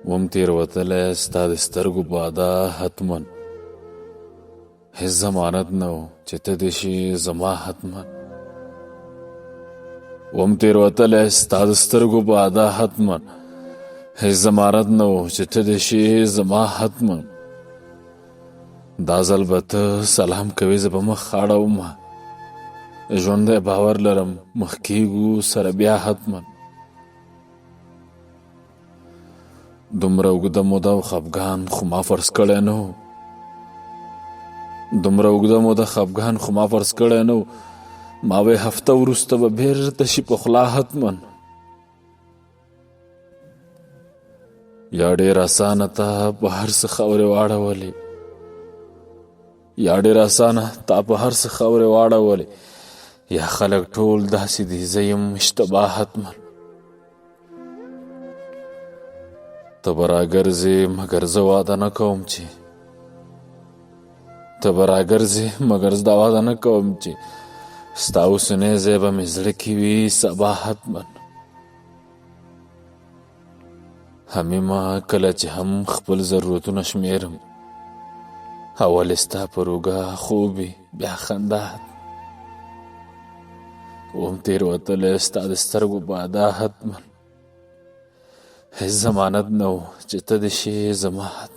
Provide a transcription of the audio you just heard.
وم تېروتلی ستا د سترګو باده حتمن هېڅ ضمانت نه و چې ته دې شي زما حتمن وم تېروتلی ستا د سترګو باده حتمن هېڅ ضمانت نه و چې ته دې شي زما حتمن دا ځل به ته سلام کوې زه به مخ اړومه ژوندی باور لرم مخ کېږو سره بیا حتمن دومره اوږده موده او خفګان خو ما فرض کړی نه و دومره اوږده موده خفګان خو ما فرض کړی نه و ما وی هفته وروسته به بېرته شي پخلا حتمن یا ډېر اسانه تا په هر څه خاورې واړولې یا ډېر اسانه تا په هر څه خاورې واړولې یا خلک ټول داسې دي زه یم اشتباه حتمن ته به راګرځې مګر زه واده نه کوم چې ته به راګرځې مګر زه دا واده نه کوم چې ستا اوسنی ځای به مې زړه کې وي سبا حتمن حمیمه کله چې هم خپل ضرورتونه شمېرم اول ستا پر اوږه خوب وي بیا خندا وم تېروتلی ستا د سترګو باده حتمن هېڅ ضمانت نه و چې ته دې شې زما حتمن